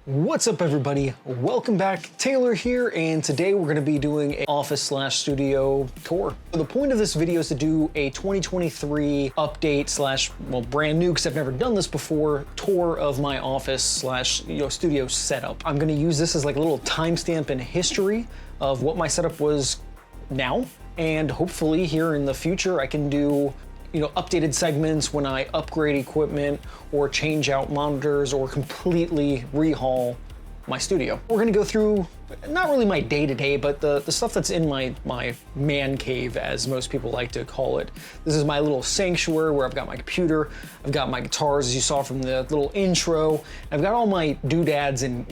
What's up everybody? Welcome back. Taylor here, and today we're going to be doing an office/studio tour. The point of this video is to do a 2023 update well, brand new, because I've never done this before, tour of my office/studio setup. I'm going to use this as like a little timestamp in history of what my setup was now, and hopefully here in the future I can do updated segments when I upgrade equipment or change out monitors or completely rehaul my studio. We're gonna go through, not really my day-to-day, but the stuff that's in my man cave, as most people like to call it. This is my little sanctuary where I've got my computer, I've got my guitars, as you saw from the little intro. I've got all my doodads and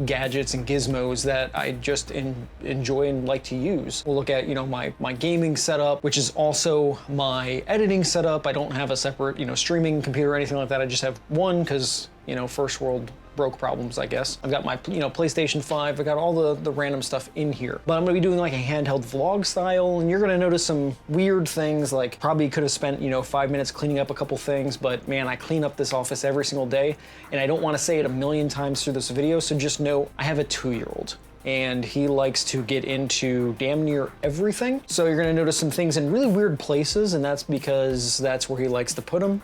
gadgets and gizmos that I just enjoy and like to use. We'll look at my gaming setup, which is also my editing setup. I don't have a separate streaming computer or anything like that. I just have one because first world broke problems, I guess. I've got my PlayStation 5, I've got all the random stuff in here. But I'm gonna be doing like a handheld vlog style, and you're gonna notice some weird things, like probably could have spent 5 minutes cleaning up a couple things, but man, I clean up this office every single day, and I don't wanna say it a million times through this video, so just know I have a 2-year-old. And he likes to get into damn near everything. So you're gonna notice some things in really weird places, and that's because that's where he likes to put them.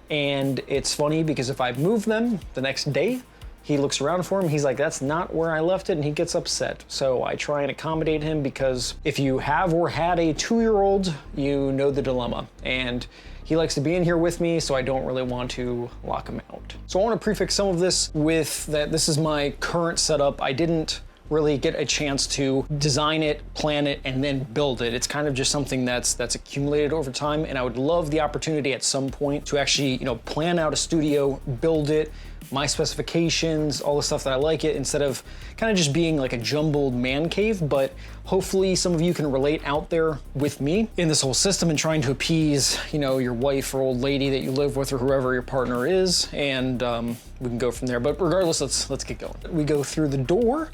And it's funny because if I move them the next day, he looks around for him, he's like, that's not where I left it, and he gets upset. So I try and accommodate him, because if you have or had a 2-year-old, you know the dilemma. And he likes to be in here with me, so I don't really want to lock him out. So I want to prefix some of this with that this is my current setup. I didn't really get a chance to design it, plan it, and then build it. It's kind of just something that's accumulated over time, and I would love the opportunity at some point to actually, plan out a studio, build it, my specifications, all the stuff that I like it, instead of kind of just being like a jumbled man cave. But hopefully some of you can relate out there with me in this whole system and trying to appease, your wife or old lady that you live with or whoever your partner is, and we can go from there. But regardless, let's get going. We go through the door,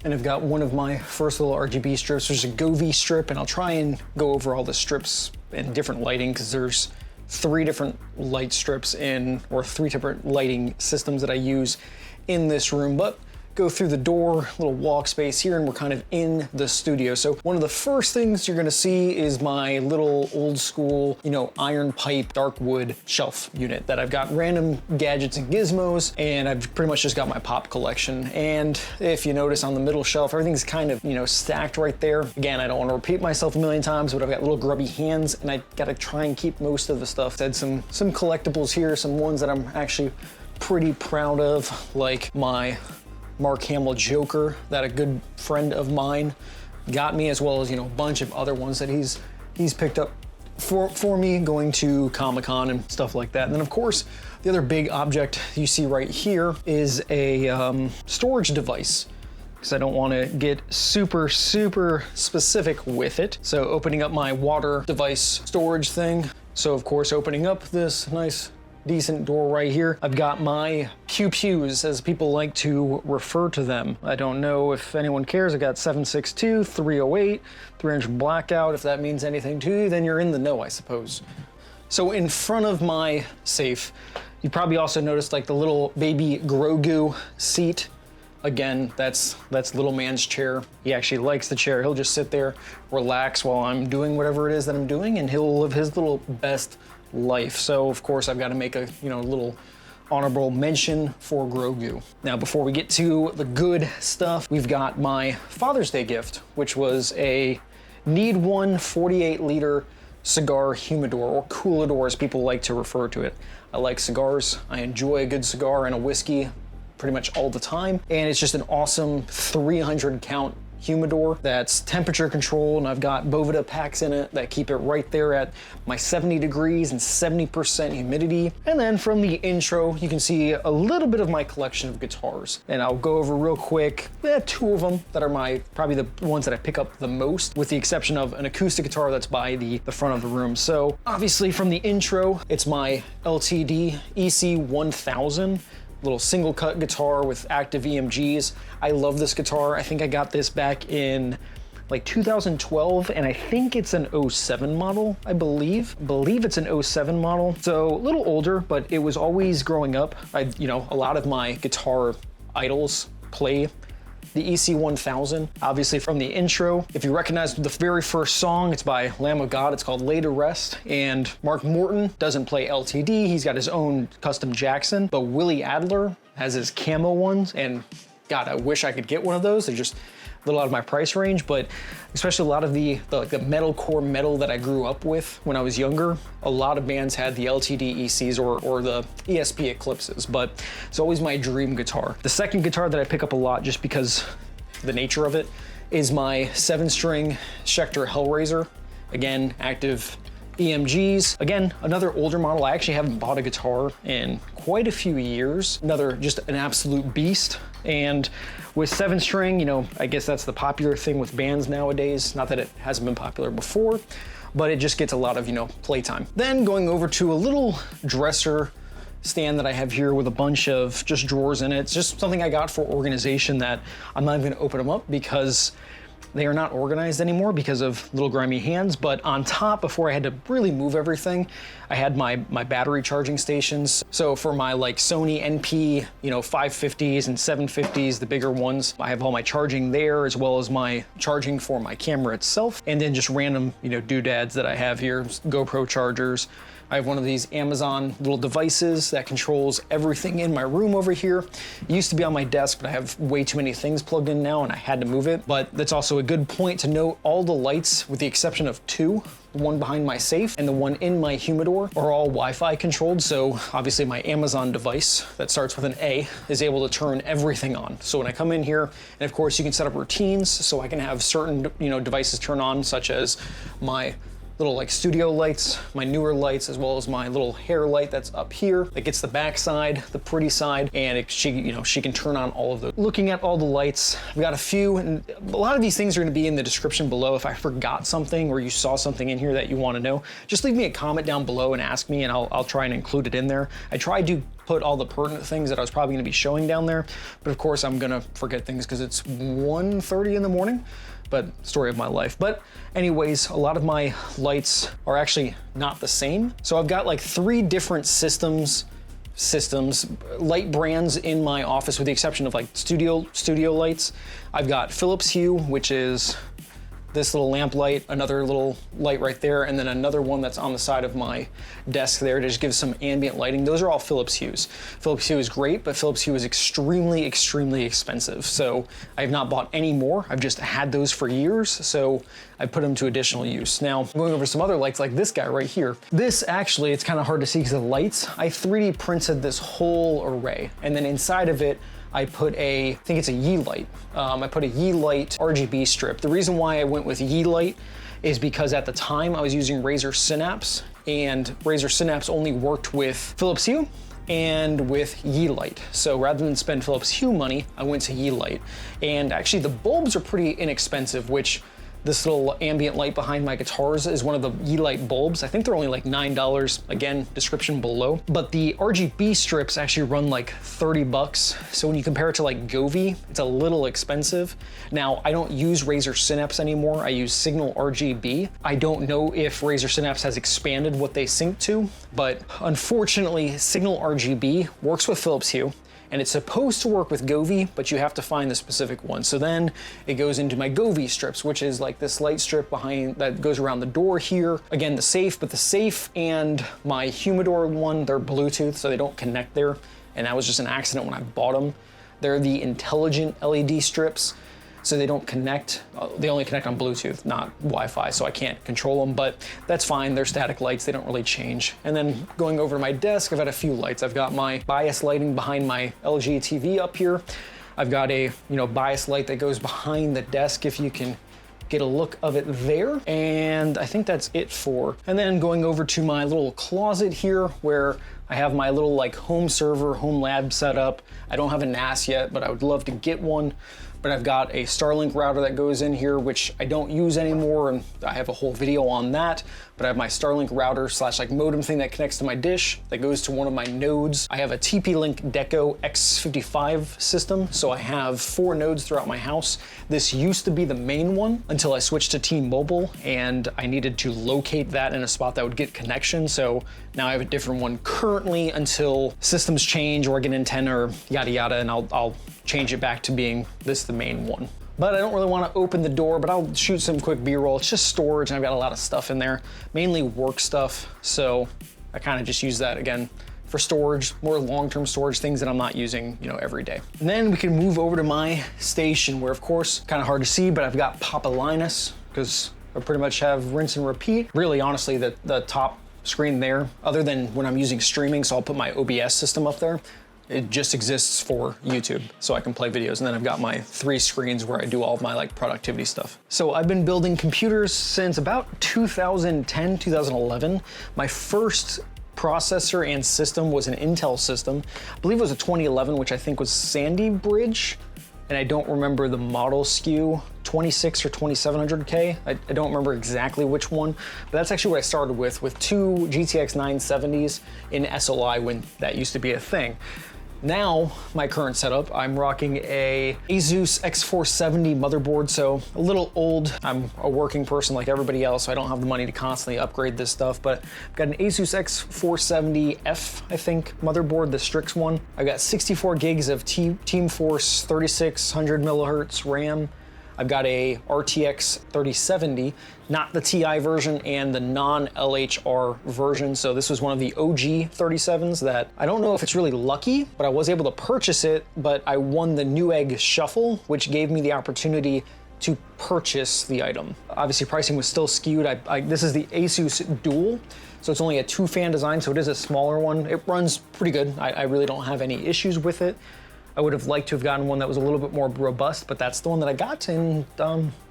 and I've got one of my first little RGB strips. There's a Govee strip, and I'll try and go over all the strips and different lighting, because there's 3 different light strips or 3 different lighting systems that I use in this room. But go through the door, little walk space here, and we're kind of in the studio. So one of the first things you're gonna see is my little old school, iron pipe, dark wood shelf unit that I've got random gadgets and gizmos, and I've pretty much just got my pop collection. And if you notice on the middle shelf, everything's kind of, stacked right there. Again, I don't want to repeat myself a million times, but I've got little grubby hands, and I gotta try and keep most of the stuff. I had some collectibles here, some ones that I'm actually pretty proud of, like my Mark Hamill Joker that a good friend of mine got me, as well as a bunch of other ones that he's picked up for me going to Comic-Con and stuff like that. And then of course the other big object you see right here is a storage device, because I don't want to get super specific with it. So opening up my water device storage thing. So of course opening up this nice decent door right here, I've got my pews, as people like to refer to them. I don't know if anyone cares. I got 762, 308, 300 blackout. If that means anything to you, then you're in the know, I suppose. So in front of my safe, you probably also noticed like the little baby Grogu seat. Again, that's little man's chair. He actually likes the chair. He'll just sit there, relax while I'm doing whatever it is that I'm doing, and he'll live his little best life. So of course I've got to make a little honorable mention for Grogu. Now before we get to the good stuff, we've got my Father's Day gift, which was a Need One 48-liter cigar humidor, or coolador as people like to refer to it. I like cigars. I enjoy a good cigar and a whiskey pretty much all the time, and it's just an awesome 300 count humidor that's temperature controlled, and I've got Boveda packs in it that keep it right there at my 70 degrees and 70% humidity. And then from the intro, you can see a little bit of my collection of guitars, and I'll go over real quick 2 of them that are probably the ones that I pick up the most, with the exception of an acoustic guitar that's by the front of the room. So obviously from the intro, it's my LTD EC1000. Little single cut guitar with active EMGs. I love this guitar. I think I got this back in like 2012, and I think it's an '07 model, I believe. It's an '07 model. So a little older, but it was always growing up. A lot of my guitar idols play the EC1000, obviously from the intro. If you recognize the very first song, it's by Lamb of God. It's called Lay to Rest. And Mark Morton doesn't play LTD. He's got his own custom Jackson, but Willie Adler has his camo ones. And God, I wish I could get one of those. They're just a little out of my price range, but especially a lot of the metalcore metal that I grew up with when I was younger, a lot of bands had the LTD ECs or the ESP Eclipses, but it's always my dream guitar. The second guitar that I pick up a lot just because the nature of it is my 7-string Schecter Hellraiser. Again, active EMGs. Again, another older model. I actually haven't bought a guitar in quite a few years. Another, just an absolute beast. And with 7-string, I guess that's the popular thing with bands nowadays. Not that it hasn't been popular before, but it just gets a lot of, playtime. Then going over to a little dresser stand that I have here with a bunch of just drawers in it. It's just something I got for organization that I'm not even gonna open them up because they are not organized anymore because of little grimy hands. But on top, before I had to really move everything, I had my battery charging stations. So for my Sony NP, 550s and 750s, the bigger ones, I have all my charging there, as well as my charging for my camera itself. And then just random, doodads that I have here, GoPro chargers. I have one of these Amazon little devices that controls everything in my room over here. It used to be on my desk, but I have way too many things plugged in now and I had to move it. But that's also a good point to note, all the lights, with the exception of two, the one behind my safe and the one in my humidor, are all Wi-Fi controlled. So obviously my Amazon device that starts with an A is able to turn everything on. So when I come in here, and of course you can set up routines so I can have certain, devices turn on, such as my little studio lights, my newer lights, as well as my little hair light that's up here that gets the back side, the pretty side, and she can turn on all of those. Looking at all the lights, I've got a few, and a lot of these things are gonna be in the description below. If I forgot something or you saw something in here that you wanna know, just leave me a comment down below and ask me, and I'll try and include it in there. I tried to put all the pertinent things that I was probably gonna be showing down there, but of course I'm gonna forget things because it's 1:30 in the morning. But story of my life. But anyways, a lot of my lights are actually not the same. So I've got 3 different systems, light brands in my office, with the exception of studio lights. I've got Philips Hue, which is this little lamp light, another little light right there, and then another one that's on the side of my desk there to just give some ambient lighting. Those are all Philips Hues. Philips Hue is great, but Philips Hue is extremely, extremely expensive. So I have not bought any more. I've just had those for years, so I put them to additional use. Now, going over some other lights like this guy right here. This actually, it's kind of hard to see because of the lights. I 3D printed this whole array, and then inside of it, I put I think it's a Yeelight. I put a Yeelight RGB strip. The reason why I went with Yeelight is because at the time I was using Razer Synapse, and Razer Synapse only worked with Philips Hue and with Yeelight. So rather than spend Philips Hue money, I went to Yeelight. And actually the bulbs are pretty inexpensive, which this little ambient light behind my guitars is one of the Yeelight bulbs. I think they're only $9. Again, description below. But the RGB strips actually run $30. So when you compare it to Govee, it's a little expensive. Now, I don't use Razer Synapse anymore. I use Signal RGB. I don't know if Razer Synapse has expanded what they sync to, but unfortunately, Signal RGB works with Philips Hue, and it's supposed to work with Govee, but you have to find the specific one. So then it goes into my Govee strips, which is this light strip behind that goes around the door here. Again, the safe, but the safe and my humidor one, they're Bluetooth, so they don't connect there. And that was just an accident when I bought them. They're the intelligent LED strips, so they don't connect. They only connect on Bluetooth, not Wi-Fi, so I can't control them, but that's fine. They're static lights, they don't really change. And then going over to my desk, I've got a few lights. I've got my bias lighting behind my LG TV up here. I've got a bias light that goes behind the desk, if you can get a look of it there. And I think that's it for. And then going over to my little closet here where I have my little home server, home lab set up. I don't have a NAS yet, but I would love to get one. but I've got a Starlink router that goes in here, which I don't use anymore, and I have a whole video on that. But I have my Starlink router slash like modem thing that connects to my dish that goes to one of my nodes. I have a TP-Link Deco X55 system, so I have 4 nodes throughout my house. This used to be the main one until I switched to T-Mobile, and I needed to locate that in a spot that would get connection. So now I have a different one currently until systems change or I get an antenna or yada yada, and I'll change it back to being this the main one. But I don't really want to open the door, but I'll shoot some quick B-roll. It's just storage, and I've got a lot of stuff in there, mainly work stuff. So I kind of just use that again for storage, more long-term storage, things that I'm not using, you know, every day. And then we can move over to my station where, of course, kind of hard to see, but I've got Papa Linus because I pretty much have rinse and repeat. Really, honestly, the top screen there, other than when I'm using streaming, so I'll put my OBS system up there. It just exists for YouTube, so I can play videos. And then I've got my 3 screens where I do all of my like productivity stuff. So I've been building computers since about 2010, 2011. My first processor and system was an Intel system. I believe it was a 2011, which I think was Sandy Bridge. And I don't remember the model SKU, 26 or 2700K. I don't remember exactly which one, but that's actually what I started with 2 GTX 970s in SLI when that used to be a thing. Now, my current setup, I'm rocking a Asus X470 motherboard, so a little old. I'm a working person like everybody else, so I don't have the money to constantly upgrade this stuff, but I've got an Asus X470F, I think, motherboard, the Strix one. I've got 64 gigs of Team Force 3600 millihertz RAM. I've got a RTX 3070, not the TI version, and the non-LHR version. So this was one of the OG 37s that I don't know if it's really lucky, but I was able to purchase it, but I won the Newegg Shuffle, which gave me the opportunity to purchase the item. Obviously pricing was still skewed. This is the Asus Dual, so it's only a 2-fan design, so it is a smaller one. It runs pretty good. I really don't have any issues with it. I would have liked to have gotten one that was a little bit more robust, but that's the one that I got, and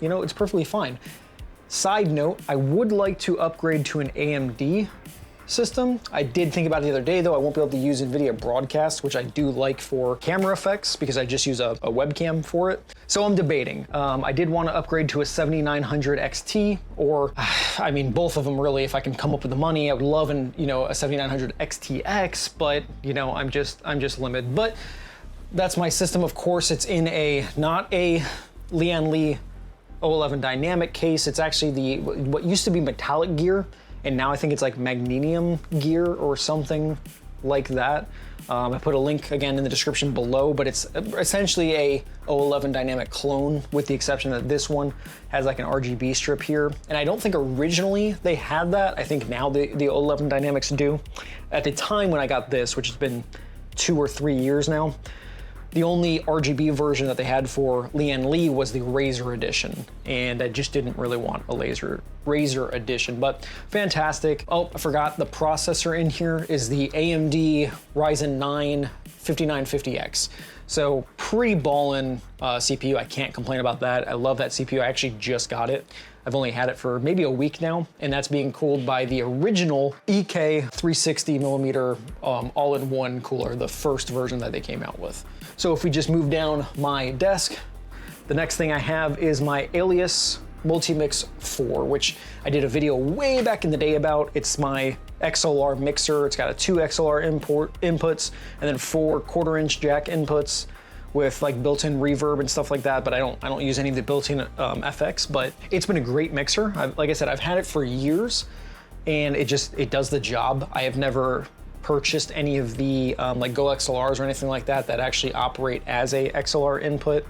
you know, it's perfectly fine. Side note, I would like to upgrade to an AMD system. I did think about it the other day though. I won't be able to use NVIDIA Broadcast, which I do like for camera effects because I just use a webcam for it. So I'm debating. I did want to upgrade to a 7900 XT, or I mean, both of them really, if I can come up with the money. I would love a 7900 XTX, but you know, I'm just limited. But that's my system. Of course, it's in not a Lian Li 011 dynamic case. It's actually what used to be metallic gear, and now I think it's like magnesium gear or something like that. I put a link again in the description below, but it's essentially a 011 dynamic clone, with the exception that this one has like an RGB strip here. And I don't think originally they had that. I think now the 011 dynamics do. At the time when I got this, which has been 2 or 3 years now, the only RGB version that they had for Lian Li was the Razer edition, and I just didn't really want a Razer edition, but fantastic. Oh, I forgot the processor in here is the AMD Ryzen 9 5950X. So pretty ballin' CPU. I can't complain about that. I love that CPU. I actually just got it. I've only had it for maybe a week now, and that's being cooled by the original EK 360 millimeter all-in-one cooler, the first version that they came out with. So if we just move down my desk, the next thing I have is my Alias Multimix 4, which I did a video way back in the day about. It's my XLR mixer. It's got 2 XLR inputs and then 4 1/4-inch jack inputs with like built-in reverb and stuff like that, but I don't use any of the built-in FX, but it's been a great mixer. Like I said, I've had it for years, and it does the job. I have never purchased any of the like Go XLRs or anything like that actually operate as a XLR input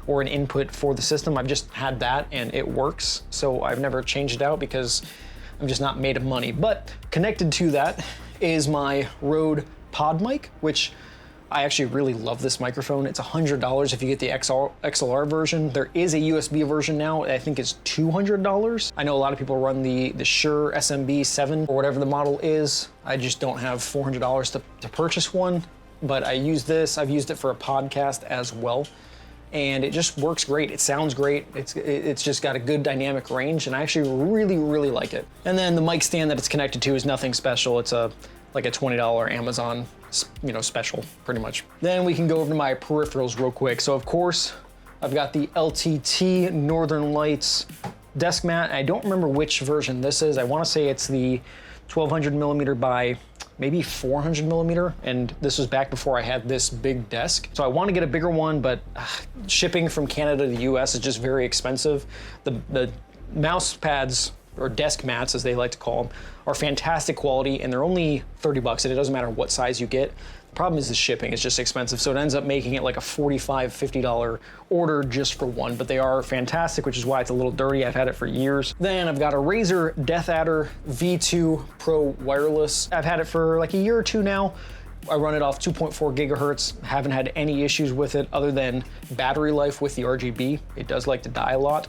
or an input for the system. I've just had that and it works, so I've never changed it out because I'm just not made of money. But connected to that is my Rode Pod mic, which I actually really love this microphone. It's $100 if you get the XLR version. There is a USB version now. I think it's $200. I know a lot of people run the Shure SMB7 or whatever the model is. I just don't have $400 to purchase one, but I use this. I've used it for a podcast as well, and it just works great. It sounds great. It's just got a good dynamic range, and I actually really, really like it. And then the mic stand that it's connected to is nothing special. It's like a $20 Amazon, special, pretty much. Then we can go over to my peripherals real quick. So of course, I've got the LTT Northern Lights desk mat. I don't remember which version this is. I want to say it's the 1200 millimeter by maybe 400 millimeter, and this was back before I had this big desk. So I want to get a bigger one, but shipping from Canada to the US is just very expensive. The mouse pads, or desk mats as they like to call them, are fantastic quality, and they're only 30 bucks, and it doesn't matter what size you get. The problem is the shipping is just expensive, so it ends up making it like a $45, $50 order just for one, but they are fantastic, which is why it's a little dirty. I've had it for years. Then I've got a Razer Death Adder V2 Pro Wireless. I've had it for like a year or two now. I run it off 2.4 gigahertz. Haven't had any issues with it other than battery life with the RGB. It does like to die a lot,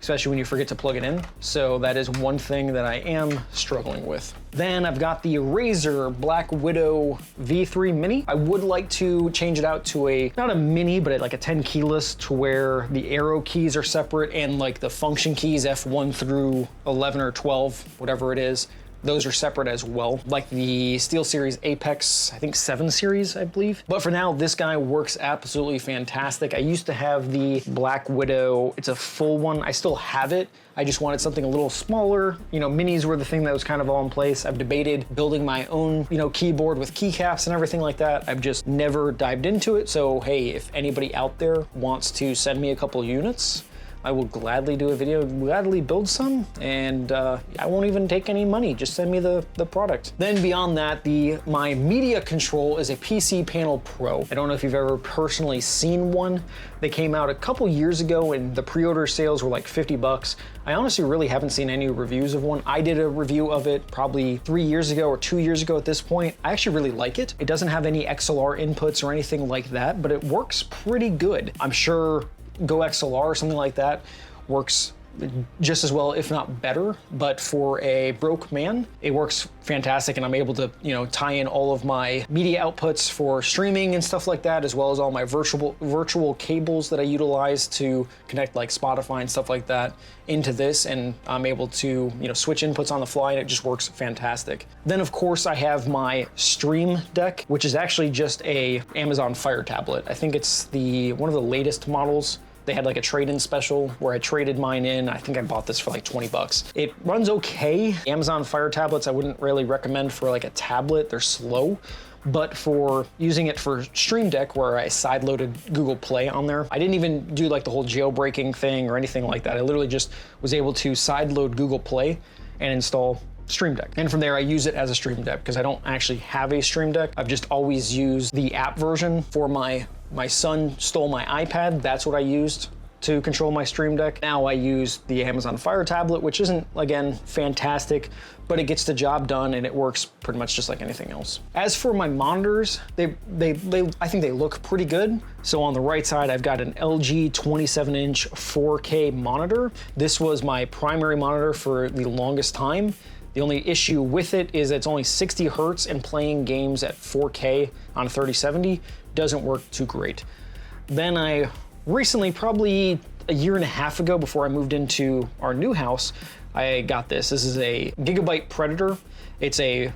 especially when you forget to plug it in. So that is one thing that I am struggling with. Then I've got the Razer Black Widow V3 Mini. I would like to change it out to a, not a mini, but like a 10 keyless, to where the arrow keys are separate and like the function keys F1 through 11 or 12, whatever it is, those are separate as well, like the SteelSeries Apex, I think 7 series, I believe. But for now, this guy works absolutely fantastic. I used to have the Black Widow. It's a full one. I still have it. I just wanted something a little smaller. You know, minis were the thing that was kind of all in place. I've debated building my own, you know, keyboard with keycaps and everything like that. I've just never dived into it. So, hey, if anybody out there wants to send me a couple units, I will gladly do a video, gladly build some, and I won't even take any money. Just send me the product. Then beyond that, my media control is a PC Panel Pro. I don't know if you've ever personally seen one. They came out a couple years ago and the pre-order sales were like 50 bucks. I honestly really haven't seen any reviews of one. I did a review of it probably 3 years ago or 2 years ago at this point. I actually really like it. It doesn't have any XLR inputs or anything like that, but it works pretty good. I'm sure Go XLR or something like that works just as well, if not better, but for a broke man, it works fantastic, and I'm able to, you know, tie in all of my media outputs for streaming and stuff like that, as well as all my virtual cables that I utilize to connect like Spotify and stuff like that into this, and I'm able to, you know, switch inputs on the fly, and it just works fantastic. Then of course I have my Stream Deck, which is actually just a Amazon Fire tablet. I think it's one of the latest models. They had like a trade-in special where I traded mine in. I think I bought this for like 20 bucks. It runs okay. Amazon Fire tablets I wouldn't really recommend for like a tablet. They're slow. But for using it for Stream Deck, where I sideloaded Google Play on there, I didn't even do like the whole jailbreaking thing or anything like that. I literally just was able to sideload Google Play and install Stream Deck. And from there, I use it as a Stream Deck because I don't actually have a Stream Deck. I've just always used the app version for my son stole my iPad. That's what I used to control my Stream Deck. Now I use the Amazon Fire tablet, which isn't, again, fantastic, but it gets the job done and it works pretty much just like anything else. As for my monitors, I think they look pretty good. So on the right side, I've got an LG 27-inch 4K monitor. This was my primary monitor for the longest time. The only issue with it is it's only 60 hertz, and playing games at 4K on a 3070 doesn't work too great. Then I recently, probably a year and a half ago before I moved into our new house, I got this. This is a Gigabyte Predator. It's a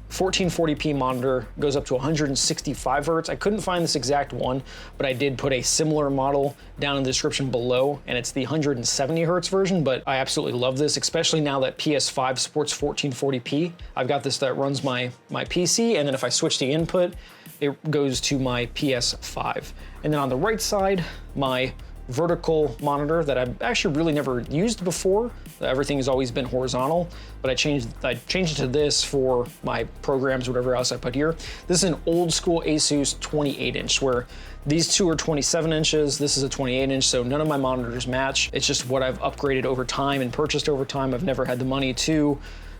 1440p monitor, goes up to 165 hertz. I couldn't find this exact one, but I did put a similar model down in the description below, and it's the 170 hertz version, but I absolutely love this, especially now that PS5 supports 1440p. I've got this that runs my PC, and then if I switch the input, it goes to my PS5. And then on the right side, my vertical monitor that I've actually really never used before. Everything has always been horizontal, but I changed it to this for my programs, whatever else I put here. This is an old school Asus 28-inch, where these two are 27 inches, this is a 28-inch, so none of my monitors match. It's just what I've upgraded over time and purchased over time. I've never had the money to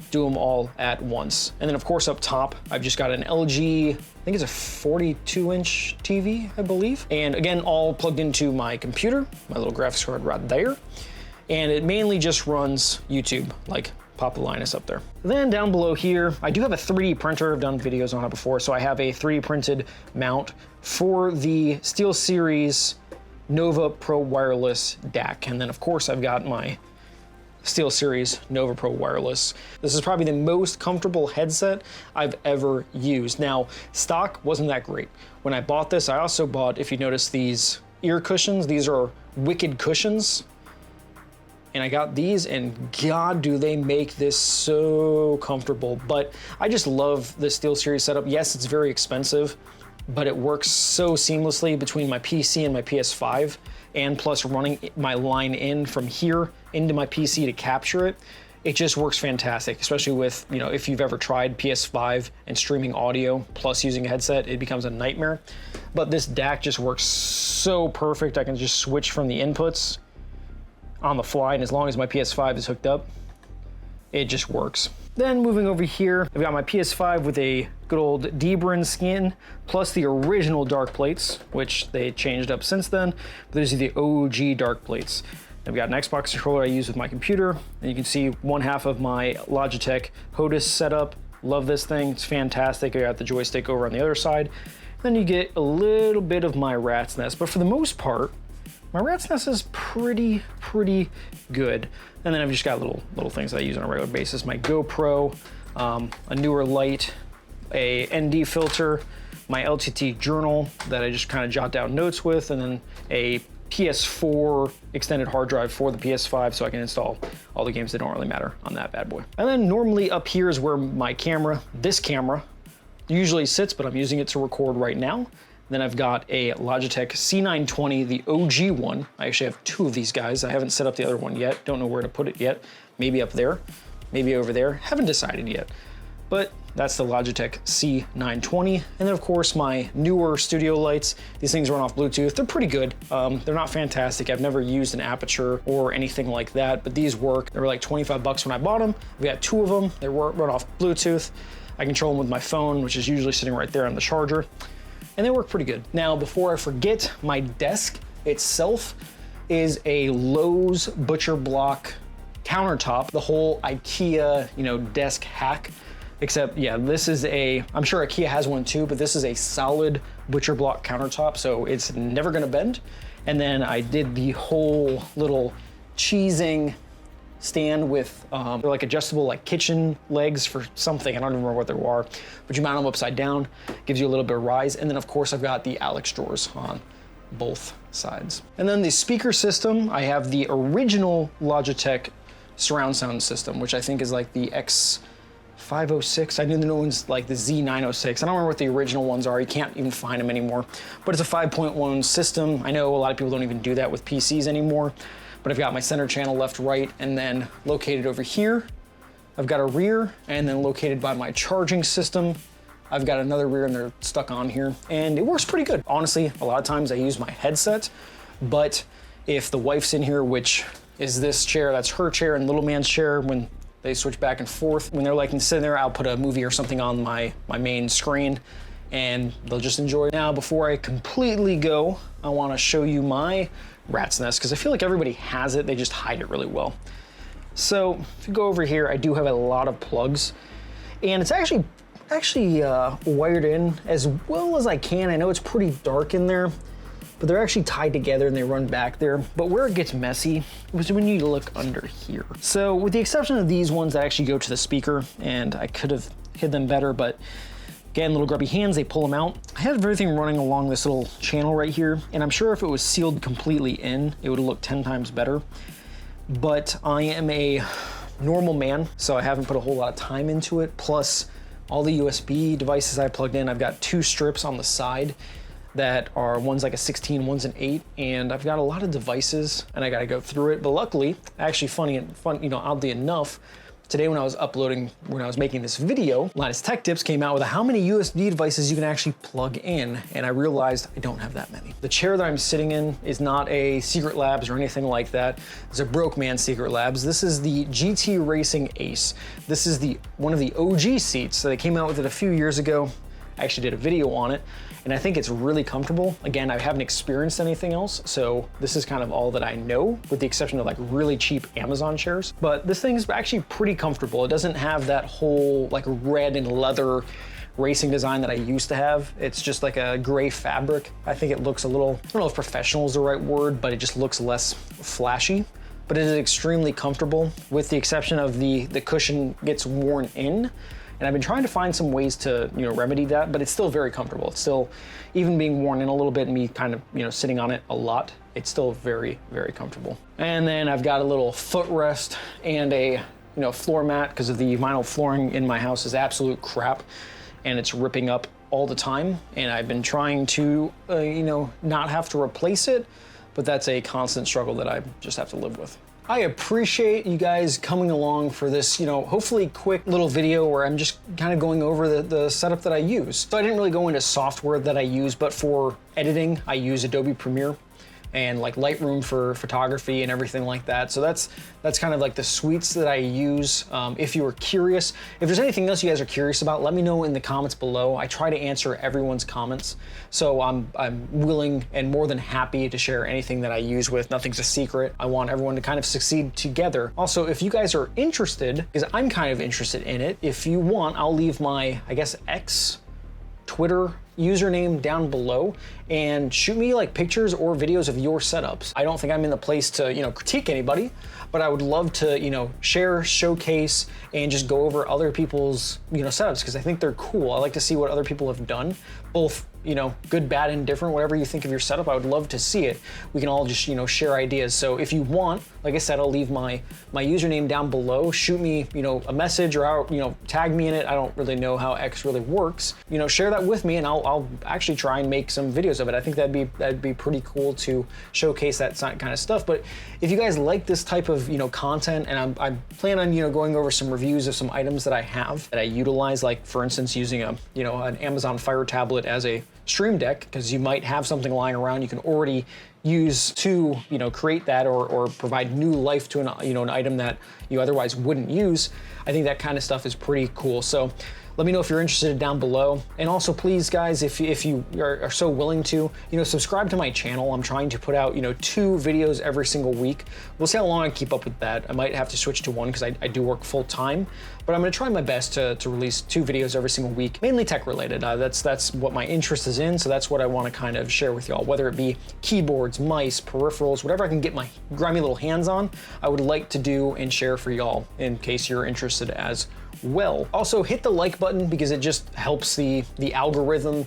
do them all at once. And then of course up top, I've just got an LG, I think it's a 42-inch TV, I believe. And again, all plugged into my computer, my little graphics card right there. And it mainly just runs YouTube, like Papa Linus up there. Then down below here, I do have a 3D printer. I've done videos on it before, so I have a 3D printed mount for the SteelSeries Nova Pro Wireless DAC. And then of course I've got my SteelSeries Nova Pro Wireless. This is probably the most comfortable headset I've ever used. Now, stock wasn't that great. When I bought this, I also bought, if you notice, these ear cushions. These are Wicked cushions. And I got these, and God, do they make this so comfortable. But I just love the SteelSeries setup. Yes, it's very expensive, but it works so seamlessly between my PC and my PS5, and plus running my line in from here into my PC to capture it. It just works fantastic, especially with, you know, if you've ever tried PS5 and streaming audio plus using a headset, it becomes a nightmare. But this DAC just works so perfect. I can just switch from the inputs on the fly, and as long as my PS5 is hooked up, it just works. Then moving over here, I've got my PS5 with a good old Debrin skin, plus the original dark plates, which they changed up since then. But these are the OG dark plates. I've got an Xbox controller I use with my computer, and you can see one half of my Logitech HOTUS setup. Love this thing, it's fantastic. I got the joystick over on the other side. Then you get a little bit of my rat's nest, but for the most part, my rat's nest is pretty good. And then I've just got little things that I use on a regular basis. My GoPro, a newer light, a ND filter, my LTT journal that I just kind of jot down notes with, and then a PS4 extended hard drive for the PS5 so I can install all the games that don't really matter on that bad boy. And then normally up here is where my camera, this camera, usually sits, but I'm using it to record right now. Then I've got a Logitech C920, the OG one. I actually have two of these guys. I haven't set up the other one yet. Don't know where to put it yet. Maybe up there, maybe over there. Haven't decided yet. But that's the Logitech C920. And then of course my newer studio lights. These things run off Bluetooth. They're pretty good. They're not fantastic. I've never used an Aperture or anything like that, but these work. They were like 25 bucks when I bought them. We got two of them. They run off Bluetooth. I control them with my phone, which is usually sitting right there on the charger. And they work pretty good. Now, before I forget, my desk itself is a Lowe's butcher block countertop, the whole IKEA, you know, desk hack. Except, yeah, this is I'm sure IKEA has one too, but this is a solid butcher block countertop, so it's never gonna bend. And then I did the whole little cheesing stand with, they're like adjustable like kitchen legs for something. I don't even remember what they are, but you mount them upside down, gives you a little bit of rise. And then of course I've got the Alex drawers on both sides. And then the speaker system, I have the original Logitech surround sound system, which I think is like the X506. I knew the new one's like the Z906. I don't remember what the original ones are. You can't even find them anymore, but it's a 5.1 system. I know a lot of people don't even do that with PCs anymore. But I've got my center channel left, right, and then located over here, I've got a rear, and then located by my charging system, I've got another rear and they're stuck on here. And it works pretty good. Honestly, a lot of times I use my headset, but if the wife's in here, which is this chair, that's her chair, and little man's chair, when they switch back and forth, when they're like sitting there, I'll put a movie or something on my main screen, and they'll just enjoy it. Now, before I completely go, I wanna show you my rat's nest, because I feel like everybody has it, they just hide it really well. So if you go over here, I do have a lot of plugs, and it's actually wired in as well as I can. I know it's pretty dark in there, but they're actually tied together and they run back there. But where it gets messy is when you look under here. So with the exception of these ones that actually go to the speaker, and I could have hid them better, but again, little grubby hands, they pull them out. I have everything running along this little channel right here, and I'm sure if it was sealed completely in, it would look 10 times better. But I am a normal man, so I haven't put a whole lot of time into it. Plus, all the USB devices I plugged in, I've got two strips on the side that are, one's like a 16, one's an 8, and I've got a lot of devices, and I gotta go through it. But luckily, actually fun, you know, oddly enough, today when I was making this video, Linus Tech Tips came out with how many USB devices you can actually plug in, and I realized I don't have that many. The chair that I'm sitting in is not a Secret Labs or anything like that. It's a broke man Secret Labs. This is the GT Racing Ace. This is one of the OG seats. So they came out with it a few years ago. I actually did a video on it, and I think it's really comfortable. Again, I haven't experienced anything else, so this is kind of all that I know, with the exception of like really cheap Amazon chairs. But this thing's actually pretty comfortable. It doesn't have that whole like red and leather racing design that I used to have. It's just like a gray fabric. I think it looks a little, I don't know if professional is the right word, but it just looks less flashy. But it is extremely comfortable, with the exception of the cushion gets worn in. And I've been trying to find some ways to, remedy that, but it's still very comfortable. It's still, even being worn in a little bit and me kind of, sitting on it a lot, it's still very, very comfortable. And then I've got a little footrest and a, floor mat, because of the vinyl flooring in my house is absolute crap and it's ripping up all the time. And I've been trying to, not have to replace it, but that's a constant struggle that I just have to live with. I appreciate you guys coming along for this, hopefully quick little video where I'm just kind of going over the setup that I use. So I didn't really go into software that I use, but for editing, I use Adobe Premiere and like Lightroom for photography and everything like that. So that's kind of like the suites that I use. If you were curious, if there's anything else you guys are curious about, let me know in the comments below. I try to answer everyone's comments. So I'm willing and more than happy to share anything that I use with. Nothing's a secret. I want everyone to kind of succeed together. Also, if you guys are interested, because I'm kind of interested in it, if you want, I'll leave my, I guess, Twitter username down below and shoot me like pictures or videos of your setups. I don't think I'm in the place to, critique anybody, but I would love to, share, showcase, and just go over other people's, setups, because I think they're cool. I like to see what other people have done, both, good, bad, and different. Whatever you think of your setup, I would love to see it. We can all just, share ideas. So if you want, like I said, I'll leave my username down below. Shoot me, a message, or tag me in it. I don't really know how X really works. Share that with me, and I'll actually try and make some videos of it. I think that'd be pretty cool to showcase that kind of stuff. But if you guys like this type of content, and I plan on going over some reviews of some items that I have that I utilize, like for instance using an Amazon Fire tablet as a stream deck, because you might have something lying around you can already use to create that or provide new life to an item that you otherwise wouldn't use. I think that kind of stuff is pretty cool. So let me know if you're interested down below. And also, please, guys, if you are so willing to, subscribe to my channel. I'm trying to put out, 2 videos every single week. We'll see how long I keep up with that. I might have to switch to 1 because I do work full time, but I'm gonna try my best to release 2 videos every single week, mainly tech related. That's what my interest is in, so that's what I wanna kind of share with y'all, whether it be keyboards, mice, peripherals, whatever I can get my grimy little hands on, I would like to do and share for y'all in case you're interested as well. Also, hit the like button because it just helps the algorithm,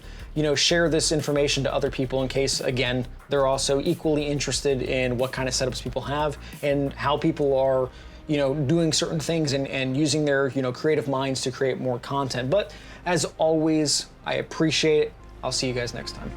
share this information to other people in case, again, they're also equally interested in what kind of setups people have and how people are, doing certain things and using their, creative minds to create more content. But as always, I appreciate it. I'll see you guys next time.